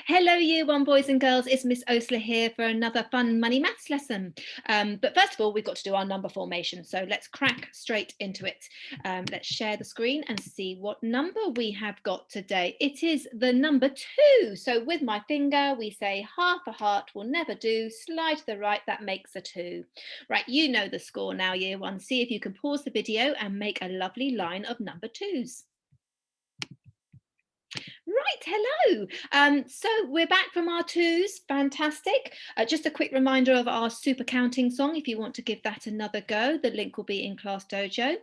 Hello, Year One boys and girls. It's Miss Osler here for another fun money maths lesson. But first of all, we've got to do our number formation. So let's crack straight into it. Let's share the screen and see what number we have got today. It is the number 2. So with my finger, we say half a heart will never do. Slide to the right, that makes a 2. Right, you know the score now, Year One. See if you can pause the video and make a lovely line of number 2s. Right, hello. So we're back from our 2s, fantastic. Just a quick reminder of our super counting song if you want to give that another go. The link will be in Class Dojo.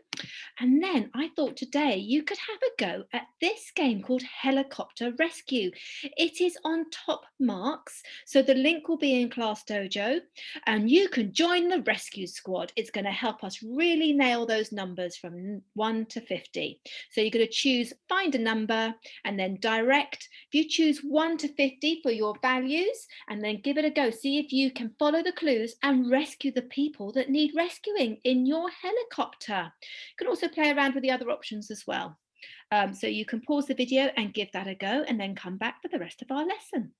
And then I thought today you could have a go at this game called Helicopter Rescue. It is on Top Marks, so the link will be in Class Dojo and you can join the rescue squad. It's going to help us really nail those numbers from 1 to 50. So you're going to choose find a number and then direct. If you choose 1 to 50 for your values and then give it a go, see if you can follow the clues and rescue the people that need rescuing in your helicopter. You can also play around with the other options as well. So you can pause the video and give that a go and then come back for the rest of our lesson.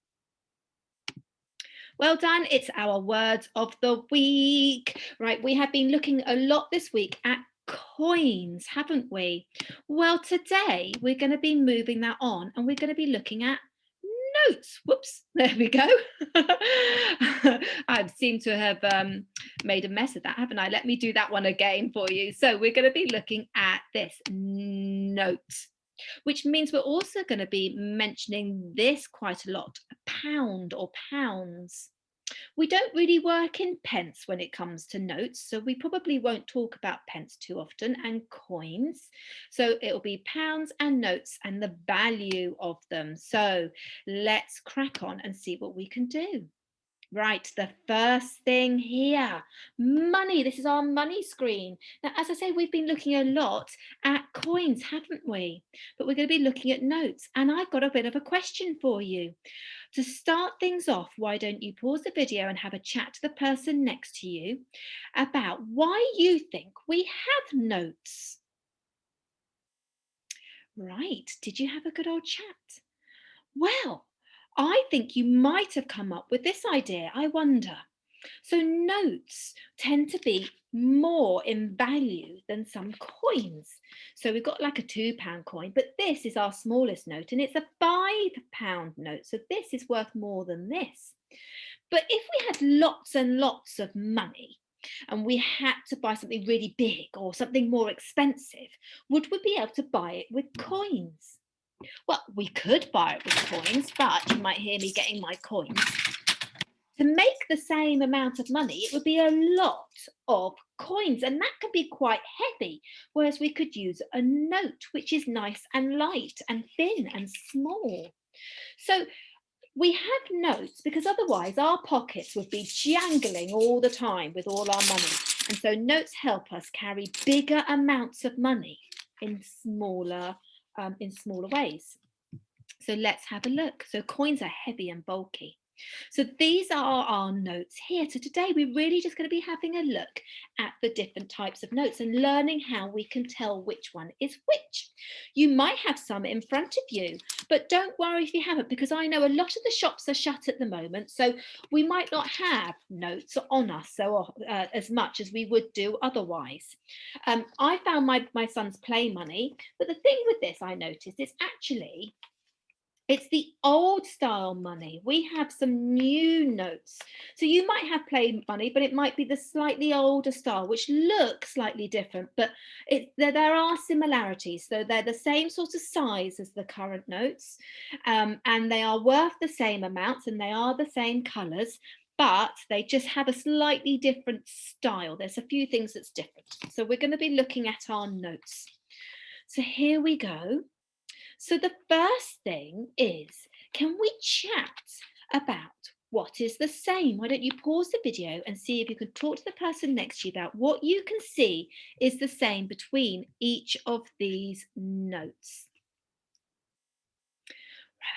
Well done, it's our words of the week. Right, we have been looking a lot this week at coins, haven't we? Well, today we're going to be moving that on and we're going to be looking at notes. Whoops, there we go. I seem to have made a mess of that, haven't I? Let me do that one again for you. So we're going to be looking at this note, which means we're also going to be mentioning this quite a lot, a pound or pounds. We don't really work in pence when it comes to notes, so we probably won't talk about pence too often, and coins. So it'll be pounds and notes and the value of them. So let's crack on and see what we can do. Right, the first thing here, money. This is our money screen. Now, as I say, we've been looking a lot at coins, haven't we? But we're going to be looking at notes. And I've got a bit of a question for you. To start things off, why don't you pause the video and have a chat to the person next to you about why you think we have notes? Right, did you have a good old chat? Well, I think you might have come up with this idea. I wonder. So notes tend to be more in value than some coins. So we've got like a £2 coin, but this is our smallest note and it's a £5 note. So this is worth more than this. But if we had lots and lots of money and we had to buy something really big or something more expensive, would we be able to buy it with coins? Well, we could buy it with coins, but you might hear me getting my coins. To make the same amount of money, it would be a lot of coins, and that can be quite heavy, whereas we could use a note, which is nice and light and thin and small. So we have notes because otherwise our pockets would be jangling all the time with all our money. And so notes help us carry bigger amounts of money in smaller ways. So let's have a look. So coins are heavy and bulky. So these are our notes here. So today we're really just going to be having a look at the different types of notes and learning how we can tell which one is which. You might have some in front of you, but don't worry if you haven't, because I know a lot of the shops are shut at the moment. So we might not have notes on us as much as we would do otherwise. I found my son's play money, but the thing with this I noticed is actually it's the old style money. We have some new notes. So you might have play money, but it might be the slightly older style, which looks slightly different, but there are similarities. So they're the same sort of size as the current notes, and they are worth the same amounts and they are the same colours, but they just have a slightly different style. There's a few things that's different. So we're going to be looking at our notes. So here we go. So the first thing is, can we chat about what is the same? Why don't you pause the video and see if you can talk to the person next to you about what you can see is the same between each of these notes.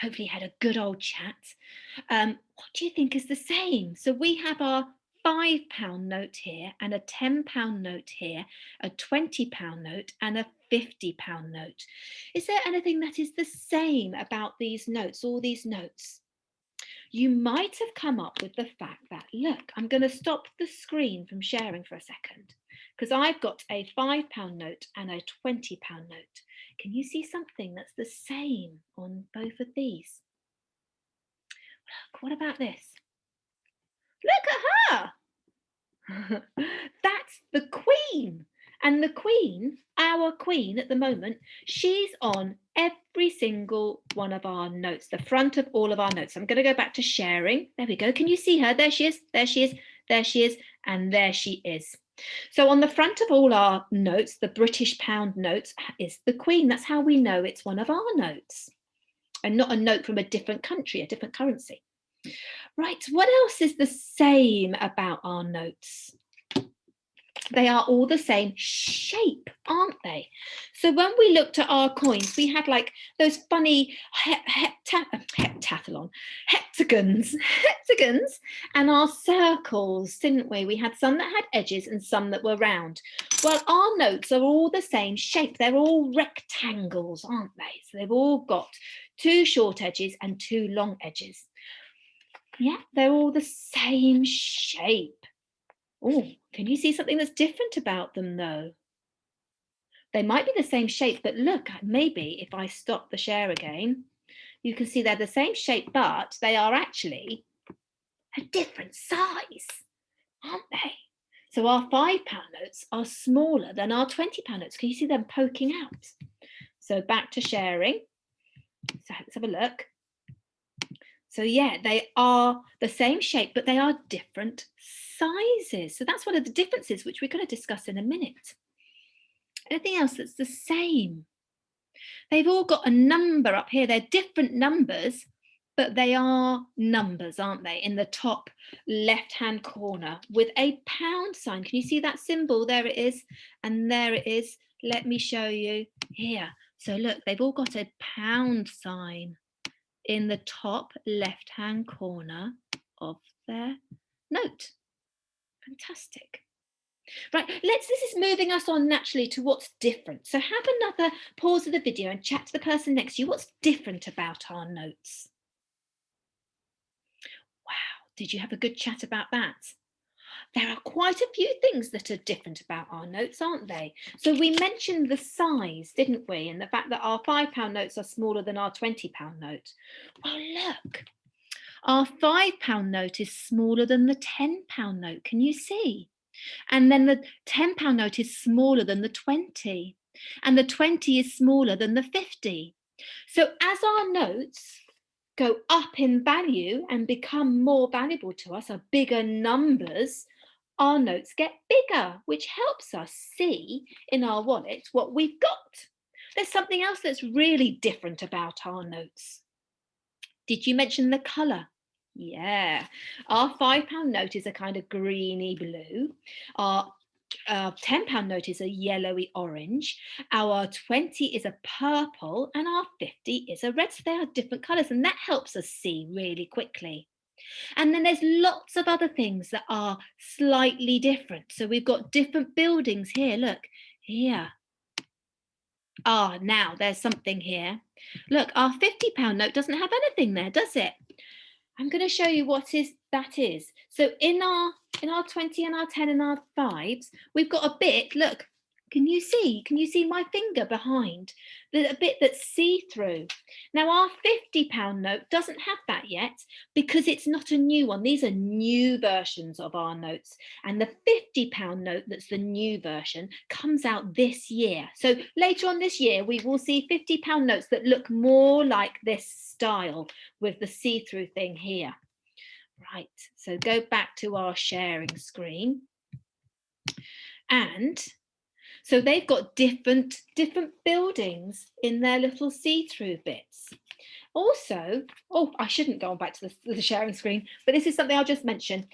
Hopefully you had a good old chat. What do you think is the same? So we have our £5 note here and a £10 note here, a £20 note and a £50 note. Is there anything that is the same about these notes, all these notes? you might have come up with the fact that, look, I'm going to stop the screen from sharing for a second because I've got a £5 note and a £20 note. Can you see something that's the same on both of these? Look, what about this? Look at her. That's the Queen. And the Queen, our Queen at the moment, she's on every single one of our notes, the front of all of our notes. I'm going to go back to sharing. There we go. Can you see her? There she is. There she is. There she is. And there she is. So on the front of all our notes, the British pound notes, is the Queen. That's how we know it's one of our notes and not a note from a different country, a different currency. Right, what else is the same about our notes? They are all the same shape, aren't they? So when we looked at our coins, we had like those funny heptathlon, heptagons, and our circles, didn't we? We had some that had edges and some that were round. Well, our notes are all the same shape. They're all rectangles, aren't they? So they've all got 2 short edges and 2 long edges. Yeah, they're all the same shape. Oh, can you see something that's different about them though? They might be the same shape, but look, maybe if I stop the share again, you can see they're the same shape, but they are actually a different size, aren't they? So our £5 notes are smaller than our £20 notes. Can you see them poking out? So back to sharing. So let's have a look. So yeah, they are the same shape, but they are different sizes. So that's one of the differences, which we're going to discuss in a minute. Anything else that's the same? They've all got a number up here. They're different numbers, but they are numbers, aren't they? In the top left-hand corner with a pound sign. Can you see that symbol? There it is. And there it is. Let me show you here. So look, they've all got a pound sign in the top left-hand corner of their note. Fantastic. Right, this is moving us on naturally to what's different. So have another pause of the video and chat to the person next to you. What's different about our notes? Wow, did you have a good chat about that? There are quite a few things that are different about our notes, aren't they? So we mentioned the size, didn't we? And the fact that our £5 notes are smaller than our £20 note. Well, look, our £5 note is smaller than the £10 note. Can you see? And then the £10 note is smaller than the 20. And the 20 is smaller than the 50. So as our notes go up in value and become more valuable to us, are bigger numbers, our notes get bigger, which helps us see in our wallet what we've got. There's something else that's really different about our notes. Did you mention the colour? Yeah, our £5 note is a kind of greeny blue. Our £10 note is a yellowy orange. Our 20 is a purple and our 50 is a red. So they are different colours and that helps us see really quickly. And then there's lots of other things that are slightly different. So we've got different buildings here. Look, here. Ah, now there's something here. Look, our £50 note doesn't have anything there, does it? I'm going to show you what that is. So in our 20 and our 10 and our 5s, we've got a bit, look, can you see my finger behind? There's a bit that's see-through. Now our £50 note doesn't have that yet because it's not a new one. These are new versions of our notes. And the £50 note that's the new version comes out this year. So later on this year, we will see £50 notes that look more like this style with the see-through thing here. Right, so go back to our sharing screen. And so they've got different buildings in their little see-through bits. Also, oh, I shouldn't go on back to the sharing screen, but this is something I'll just mention.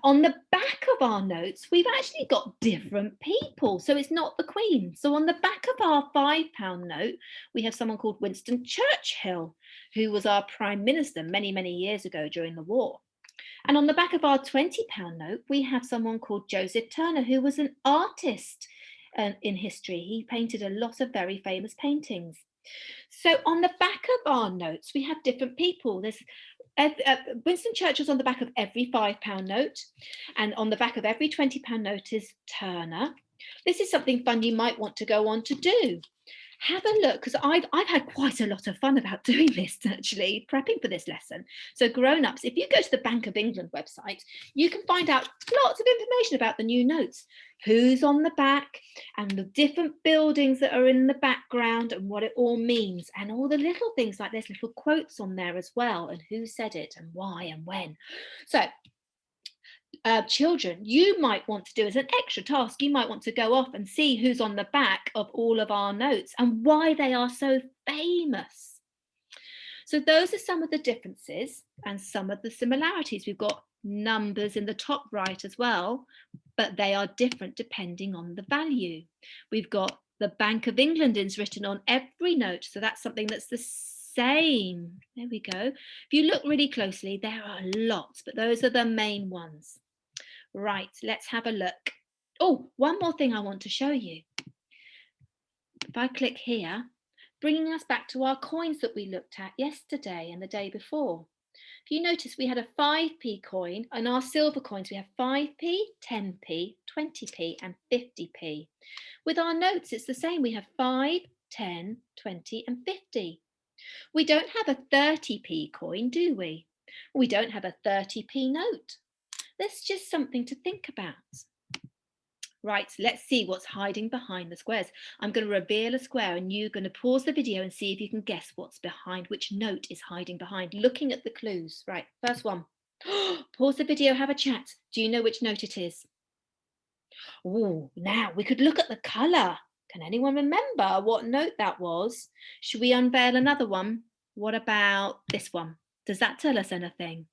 On the back of our notes, we've actually got different people. So it's not the Queen. So on the back of our £5 note, we have someone called Winston Churchill, who was our Prime Minister many, many years ago during the war. And on the back of our £20 note, we have someone called Joseph Turner, who was an artist in history. He painted a lot of very famous paintings. So on the back of our notes, we have different people. There's Winston Churchill's on the back of every £5 note, and on the back of every £20 note is Turner. This is something fun you might want to go on to do. Have a look, because I've had quite a lot of fun about doing this, actually, prepping for this lesson. So grown-ups, if you go to the Bank of England website, you can find out lots of information about the new notes, who's on the back and the different buildings that are in the background and what it all means, and all the little things like there's little quotes on there as well, and who said it and why and when. So children, you might want to do as an extra task, you might want to go off and see who's on the back of all of our notes and why they are so famous. So those are some of the differences and some of the similarities. We've got numbers in the top right as well, but they are different depending on the value. We've got the Bank of England is written on every note, so that's something that's the same. There we go. If you look really closely, there are lots, but those are the main ones. Right, let's have a look. Oh, one more thing I want to show you. If I click here, bringing us back to our coins that we looked at yesterday and the day before. If you notice, we had a 5p coin, and our silver coins, we have 5p, 10p, 20p and 50p. With our notes, it's the same. We have 5, 10, 20 and 50. We don't have a 30p coin, do we? We don't have a 30p note. That's just something to think about. Right, let's see what's hiding behind the squares. I'm going to reveal a square and you're going to pause the video and see if you can guess what's behind, which note is hiding behind, looking at the clues. Right, first one. Pause the video, have a chat. Do you know which note it is? Oh, now we could look at the colour. Can anyone remember what note that was? Should we unveil another one? What about this one? Does that tell us anything?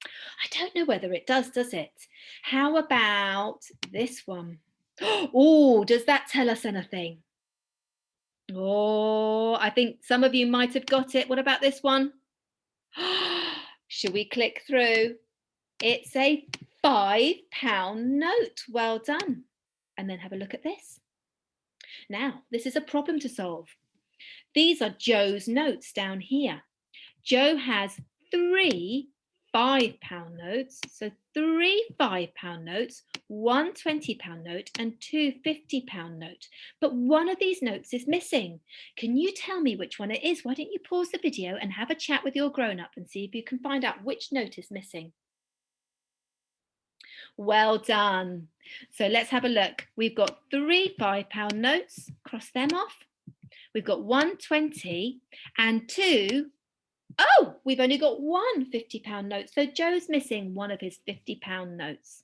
I don't know whether it does it? How about this one? Oh, does that tell us anything? Oh, I think some of you might have got it. What about this one? Should we click through? It's a £5 note. Well done. And then have a look at this. Now, this is a problem to solve. These are Joe's notes down here. Joe has 3 £5 notes, so 3 £5 notes, 1 £20 note and 2 £50 note. But one of these notes is missing. Can you tell me which one it is? Why don't you pause the video and have a chat with your grown-up and see if you can find out which note is missing. Well done. So let's have a look. We've got 3 £5 notes, cross them off. We've got 1 20 and 2. Oh, we've only got 1 £50 note. So Joe's missing one of his £50 notes.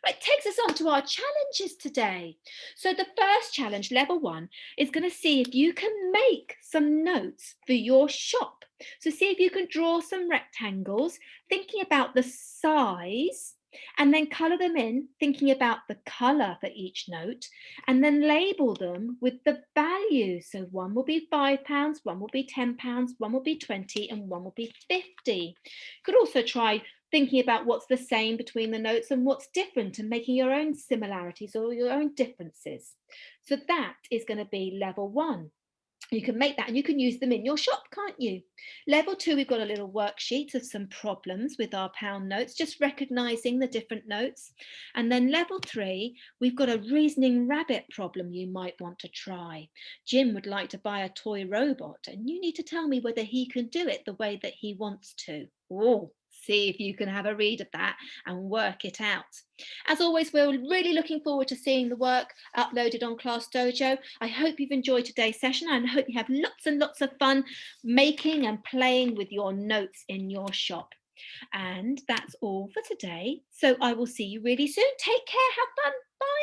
Right, takes us on to our challenges today. So the first challenge, level 1, is going to see if you can make some notes for your shop. So see if you can draw some rectangles, thinking about the size, and then colour them in, thinking about the colour for each note, and then label them with the values. So one will be £5, one will be £10, one will be 20, and one will be 50. You could also try thinking about what's the same between the notes and what's different, and making your own similarities or your own differences. So that is going to be level 1. You can make that and you can use them in your shop, can't you? Level 2, we've got a little worksheet of some problems with our pound notes, just recognizing the different notes. And then level 3, we've got a reasoning rabbit problem you might want to try. Jim would like to buy a toy robot and you need to tell me whether he can do it the way that he wants to. Oh, see if you can have a read of that and work it out. As always, we're really looking forward to seeing the work uploaded on Class Dojo. I hope you've enjoyed today's session and I hope you have lots and lots of fun making and playing with your notes in your shop. And that's all for today. So I will see you really soon. Take care. Have fun. Bye.